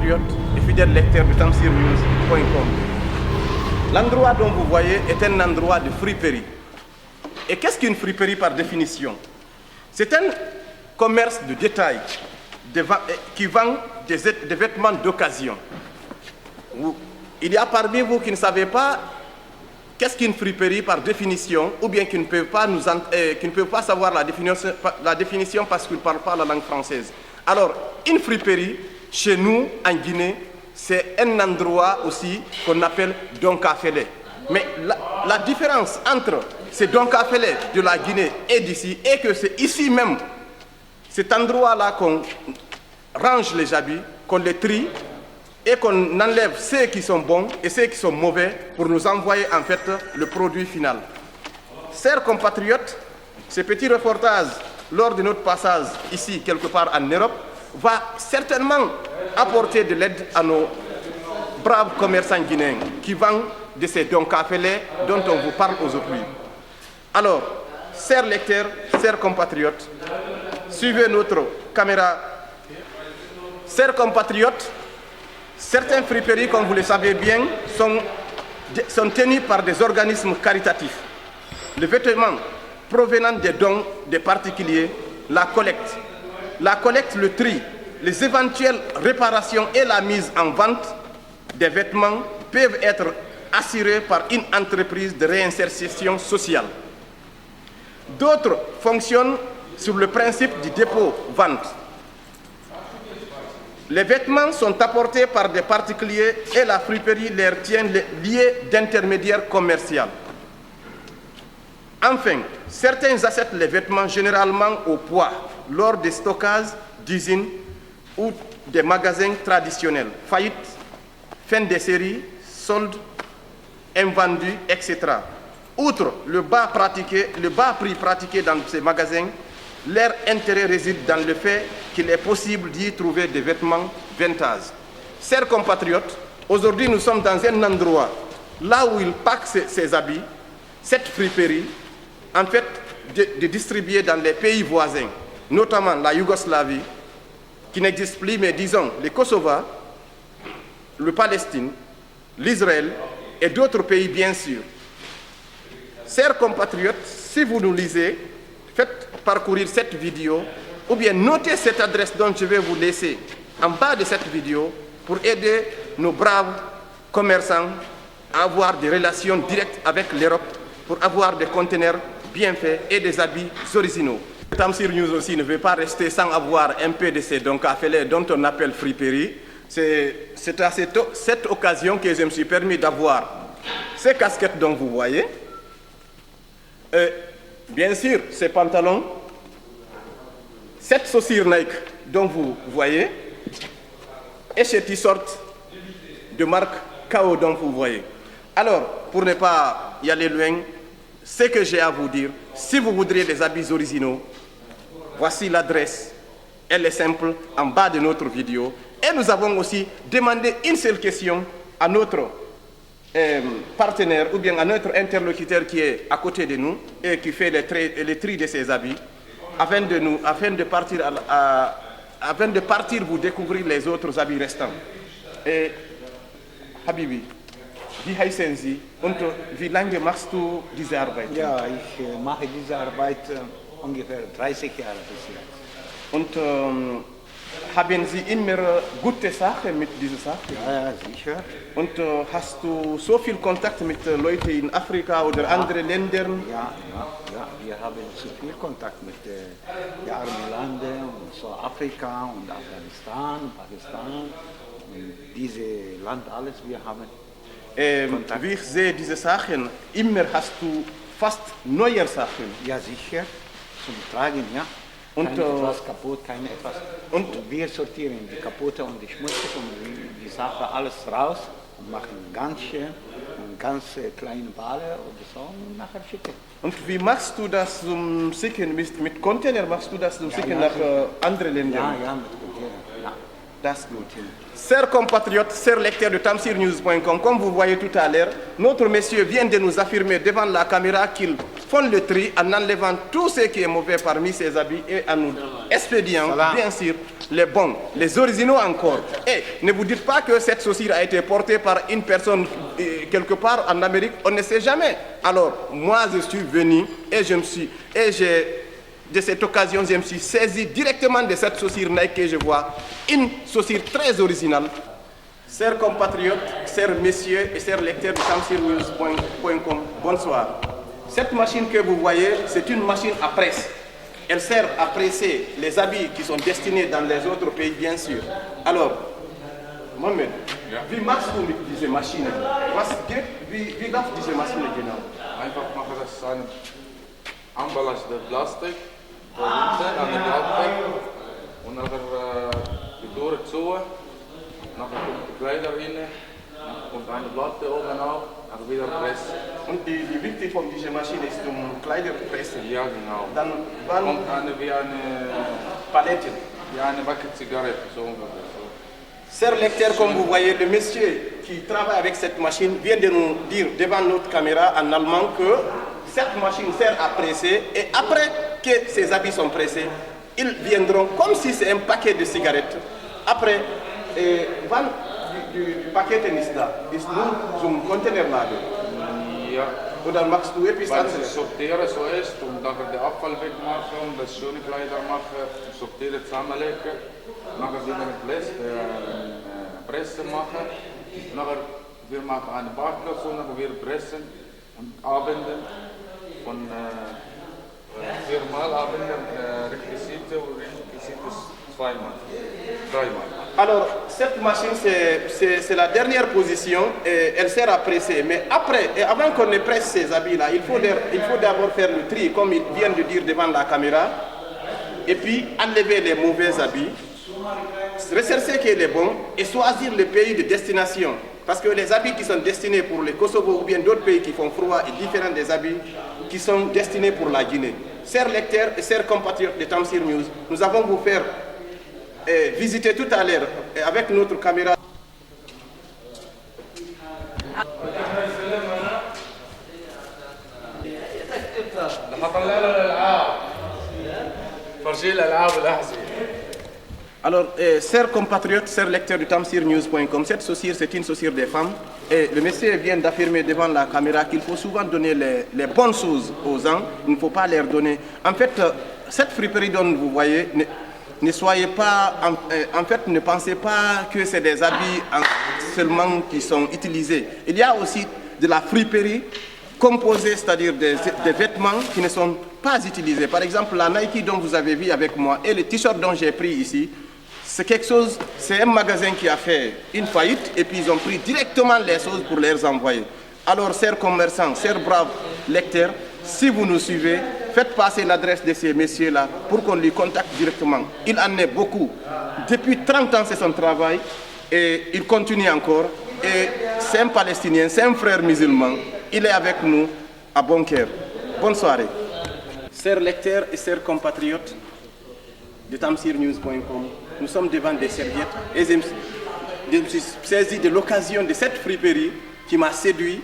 compatriotes et fidèles lecteurs de tamsirnews.com, l'endroit dont vous voyez est un endroit de friperie. Et qu'est-ce qu'une friperie par définition? C'est un commerce de détail qui vend des vêtements d'occasion. Il y a parmi vous qui ne savez pas qu'est-ce qu'une friperie par définition, ou bien qui ne peuvent pas savoir la définition parce qu'ils ne parlent pas la langue française. Alors, une friperie, chez nous, en Guinée, c'est un endroit aussi qu'on appelle Donkafele. Mais la différence entre ces Donkafele de la Guinée et d'ici est que c'est ici même, cet endroit-là, qu'on range les habits, qu'on les trie, et qu'on enlève ceux qui sont bons et ceux qui sont mauvais pour nous envoyer en fait le produit final. Chers compatriotes, ce petit reportage lors de notre passage ici quelque part en Europe va certainement apporter de l'aide à nos braves commerçants guinéens qui vendent de ces donkafele dont on vous parle aujourd'hui. Alors, chers lecteurs, chers compatriotes, suivez notre caméra. Chers compatriotes, certaines friperies, comme vous le savez bien, sont tenues par des organismes caritatifs. Les vêtements provenant des dons des particuliers, la collecte, le tri, les éventuelles réparations et la mise en vente des vêtements peuvent être assurés par une entreprise de réinsertion sociale. D'autres fonctionnent sur le principe du dépôt-vente. Les vêtements sont apportés par des particuliers et la friperie leur tient liés d'intermédiaires commerciaux. Enfin, certains achètent les vêtements généralement au poids lors des stockages d'usines ou des magasins traditionnels, faillites, fin de série, soldes, invendus, etc. Outre le bas prix pratiqué dans ces magasins, leur intérêt réside dans le fait qu'il est possible d'y trouver des vêtements vintage. Chers compatriotes, aujourd'hui nous sommes dans un endroit là où ils packent ces habits, cette friperie, en fait, de distribuer dans les pays voisins, notamment la Yougoslavie, qui n'existe plus, mais disons le Kosovo, le Palestine, l'Israël et d'autres pays bien sûr. Chers compatriotes, si vous nous lisez, faites parcourir cette vidéo ou bien notez cette adresse dont je vais vous laisser en bas de cette vidéo pour aider nos braves commerçants à avoir des relations directes avec l'Europe pour avoir des conteneurs bien faits et des habits originaux. Tamsir News aussi ne veut pas rester sans avoir un peu de ces donkafele dont on appelle friperie. C'est à cette occasion que je me suis permis d'avoir ces casquettes dont vous voyez. Bien sûr, ces pantalons, cette chaussure Nike dont vous voyez, et ces t-shirts de marque KO dont vous voyez. Alors, pour ne pas y aller loin, ce que j'ai à vous dire, si vous voudriez des habits originaux, voici l'adresse. Elle est simple, en bas de notre vidéo. Et nous avons aussi demandé une seule question à notre partenaire ou bien à notre interlocuteur qui est à côté de nous et qui fait les tri de ses habits afin de partir vous découvrir les autres habits restants. Et Habibi, wie heißen Sie und wie lange machst du diese Arbeit? Ja, ich mache diese Arbeit ungefähr 30 Jahre bis jetzt. Und haben Sie immer gute Sachen mit dieser Sache? Ja, sicher. Und hast du so viel Kontakt mit Leuten in Afrika oder anderen Ländern? Ja, wir haben zu viel Kontakt mit den armen Ländern, und so Afrika und Afghanistan, Pakistan und diese Land alles, wir haben Kontakt. Wie ich sehe, diese Sachen, immer hast du fast neue Sachen. Ja, sicher, zum Tragen, ja. Und etwas kaputt, etwas. Und wir sortieren die kaputte und die schmutzige und die Sache alles raus und machen ganz schön und ganz kleine Bälle oder so und nachher schicken. Und wie machst du das zum Schicken? Mit Container machst du das zum Schicken nach anderen Ländern? Ja, mit Container. Ja. Das gut. Chers compatriotes, chers lecteurs de tamsirnews.com, comme vous voyez tout à l'heure, notre monsieur vient de nous affirmer devant la caméra qu'ils font le tri en enlevant tout ce qui est mauvais parmi ses habits et en nous expédiant, bien sûr, les bons, les originaux encore. Et ne vous dites pas que cette chaussure a été portée par une personne quelque part en Amérique, on ne sait jamais. Alors, moi, je suis venu de cette occasion, je me suis saisi directement de cette chaussure Nike que je vois, une chaussure très originale. Chers compatriotes, chers messieurs et chers lecteurs de tamsirnews.com, bonsoir. Cette machine que vous voyez, c'est une machine à presse. Elle sert à presser les habits qui sont destinés dans les autres pays, bien sûr. Alors, Mohamed, wie machst du mit dieser Maschine? Wie läuft diese Maschine genau? Einfach machen das ein Emballage de Plastik, da hinten an der Platte und nachher die Tore zu, nachher kommt die Kleider rein, kommt eine Platte oben auf, nachher wieder pressen. Und die Wichtigkeit von dieser Maschine ist Kleider pressen? Ja, genau. Dann wann Kommt eine wie eine Palette. Wie eine Wacke Zigarette, so ungefähr. Chers lecteurs, comme vous voyez, le monsieur qui travaille avec cette machine vient de nous dire devant notre caméra en allemand que cette machine sert à presser et après que ces habits sont pressés, ils viendront comme si c'est un paquet de cigarettes. Après, wann du Paket ist da? Ist nur so ein Containerlager? Ja. Oder machst du etwas Weil anderes? ich sortiere zuerst und nachher den Abfall wegmachen und das schöne Kleider machen, sortieren, zusammenlegen, nachher wieder mit Presse machen, nachher wir machen eine Barklasse, nachher wir pressen und abenden von viermal abenden Requisite und Requisite zweimal, dreimal. Alors, cette machine, c'est la dernière position et elle sert à presser. Mais après, et avant qu'on ne presse ces habits-là, il faut d'abord faire le tri, comme il vient de dire devant la caméra, et puis enlever les mauvais habits, rechercher qui est les bons et choisir le pays de destination. Parce que les habits qui sont destinés pour le Kosovo ou bien d'autres pays qui font froid est différent des habits qui sont destinés pour la Guinée. Chers lecteurs et chers compatriotes de Tamsir News, nous avons vous faire visiter tout à l'heure avec notre caméra. Alors, chers compatriotes, chers lecteurs de tamsirnews.com, cette chaussure, c'est une chaussure des femmes. Et le monsieur vient d'affirmer devant la caméra qu'il faut souvent donner les bonnes choses aux gens. Il ne faut pas leur donner. En fait, cette friperie dont vous voyez, ne soyez pas, en fait, ne pensez pas que c'est des habits seulement qui sont utilisés. Il y a aussi de la friperie composée, c'est-à-dire des vêtements qui ne sont pas utilisés. Par exemple, la Nike dont vous avez vu avec moi et le t-shirt dont j'ai pris ici, c'est quelque chose, c'est un magasin qui a fait une faillite et puis ils ont pris directement les choses pour les envoyer. Alors, chers commerçants, chers braves lecteurs, si vous nous suivez, faites passer l'adresse de ces messieurs-là pour qu'on les contacte directement. Il en est beaucoup. Depuis 30 ans, c'est son travail et il continue encore. Et c'est un Palestinien, c'est un frère musulman. Il est avec nous à bon cœur. Bonne soirée. Chers lecteurs et chers compatriotes de tamsirnews.com, nous sommes devant des serviettes et je me suis saisi de l'occasion de cette friperie qui m'a séduit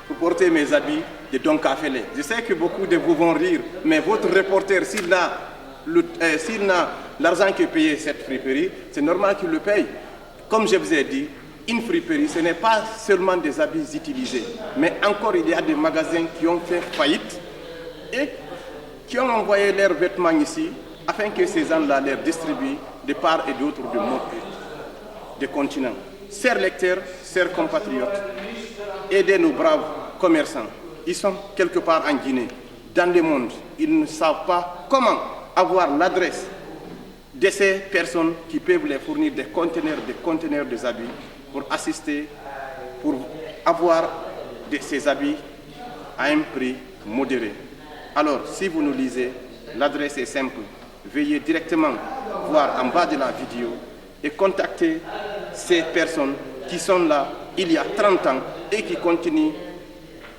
pour porter mes habits de Don Kafele. Je sais que beaucoup de vous vont rire, mais votre reporter, s'il a l'argent que paye cette friperie, c'est normal qu'il le paye. Comme je vous ai dit, une friperie, ce n'est pas seulement des habits utilisés, mais encore il y a des magasins qui ont fait faillite et qui ont envoyé leurs vêtements ici afin que ces gens-là les distribuent de part et d'autre du continent. Chers lecteurs, chers compatriotes, aidez nos braves commerçants. Ils sont quelque part en Guinée, dans le monde. Ils ne savent pas comment avoir l'adresse de ces personnes qui peuvent les fournir des conteneurs des habits pour assister, pour avoir ces habits à un prix modéré. Alors, si vous nous lisez, l'adresse est simple. Veuillez directement voir en bas de la vidéo et contacter ces personnes qui sont là il y a 30 ans et qui continuent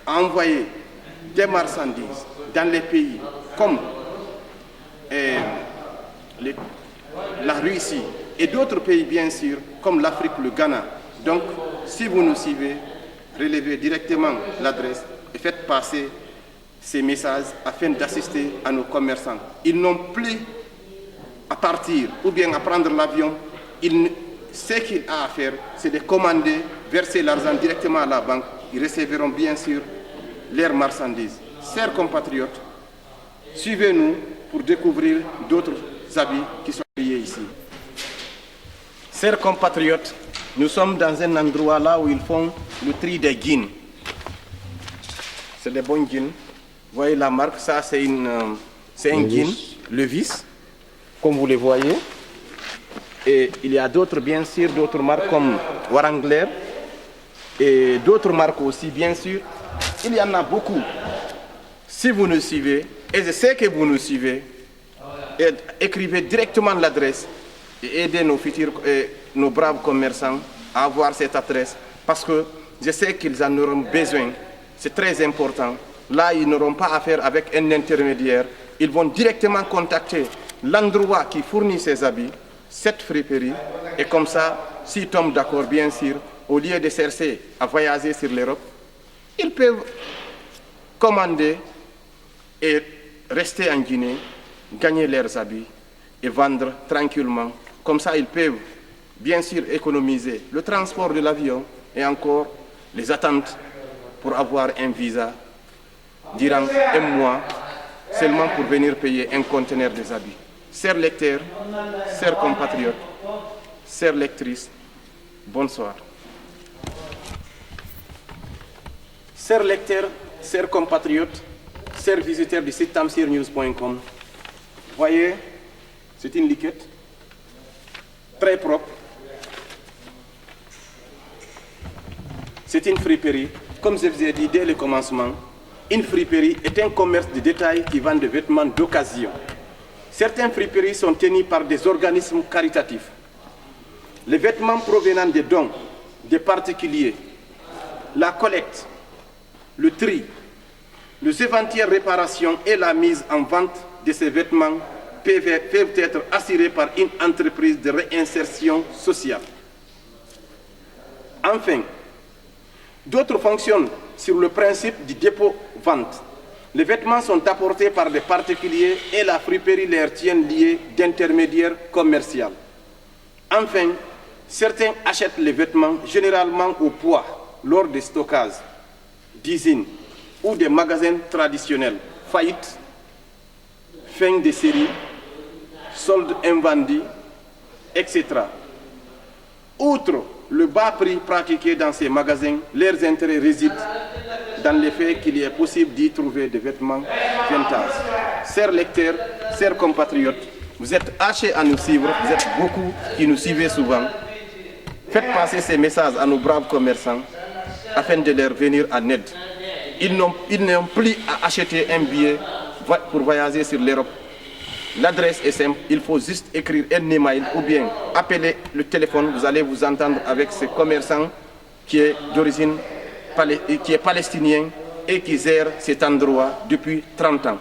à envoyer des marchandises dans les pays comme la Russie et d'autres pays bien sûr comme l'Afrique, le Ghana. Donc si vous nous suivez, relevez directement l'adresse et faites passer ces messages afin d'assister à nos commerçants. Ils n'ont plus à partir ou bien à prendre l'avion, ce qu'il a à faire, c'est de commander, verser l'argent directement à la banque. Ils recevront bien sûr leurs marchandises. Chers compatriotes, suivez-nous pour découvrir d'autres habits qui sont liés ici. Chers compatriotes, nous sommes dans un endroit là où ils font le tri des jeans. C'est des bons jeans. Vous voyez la marque, ça c'est un jean, Levi's, comme vous les voyez. Et il y a d'autres, bien sûr, d'autres marques comme Wrangler et d'autres marques aussi, bien sûr. Il y en a beaucoup. Si vous nous suivez, et je sais que vous nous suivez, écrivez directement l'adresse et aidez nos braves commerçants à avoir cette adresse parce que je sais qu'ils en auront besoin. C'est très important. Là, ils n'auront pas affaire avec un intermédiaire. Ils vont directement contacter l'endroit qui fournit ces habits, cette friperie, et comme ça, s'ils tombent d'accord, bien sûr, au lieu de chercher à voyager sur l'Europe, ils peuvent commander et rester en Guinée, gagner leurs habits et vendre tranquillement. Comme ça, ils peuvent bien sûr économiser le transport de l'avion et encore les attentes pour avoir un visa durant un mois seulement pour venir payer un conteneur des habits. Chers lecteurs, chers compatriotes, chères lectrices, bonsoir. Chers lecteurs, chers compatriotes, chers visiteurs du site tamsirnews.com, voyez, c'est une liquette très propre. C'est une friperie. Comme je vous ai dit dès le commencement, une friperie est un commerce de détail qui vend des vêtements d'occasion. Certaines friperies sont tenues par des organismes caritatifs. Les vêtements provenant des dons des particuliers, la collecte, le tri, les éventuelles réparations et la mise en vente de ces vêtements peuvent être assurés par une entreprise de réinsertion sociale. Enfin, d'autres fonctionnent sur le principe du dépôt-vente. Les vêtements sont apportés par des particuliers et la friperie les tient liés d'intermédiaires commerciaux. Enfin, certains achètent les vêtements généralement au poids lors des stockages d'usines ou des magasins traditionnels, faillites, fin de série, soldes invendus, etc. Outre le bas prix pratiqué dans ces magasins, leurs intérêts résident dans le fait qu'il est possible d'y trouver des vêtements vintage. Chers lecteurs, chers compatriotes, vous êtes hachés à nous suivre, vous êtes beaucoup qui nous suivez souvent. Faites passer ces messages à nos braves commerçants afin de leur venir en aide. Ils n'ont plus à acheter un billet pour voyager sur l'Europe. L'adresse est simple, il faut juste écrire un email ou bien appeler le téléphone. Vous allez vous entendre avec ce commerçant qui est d'origine qui est palestinien et qui gère cet endroit depuis 30 ans.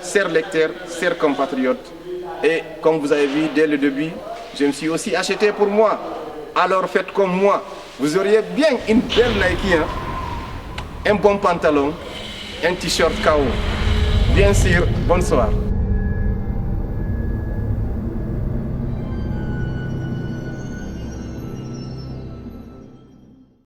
Chers lecteurs, chers compatriotes, et comme vous avez vu dès le début, je me suis aussi acheté pour moi. Alors faites comme moi, vous auriez bien une belle Nike, hein? Un bon pantalon, un t-shirt KO. Bien sûr, bonsoir.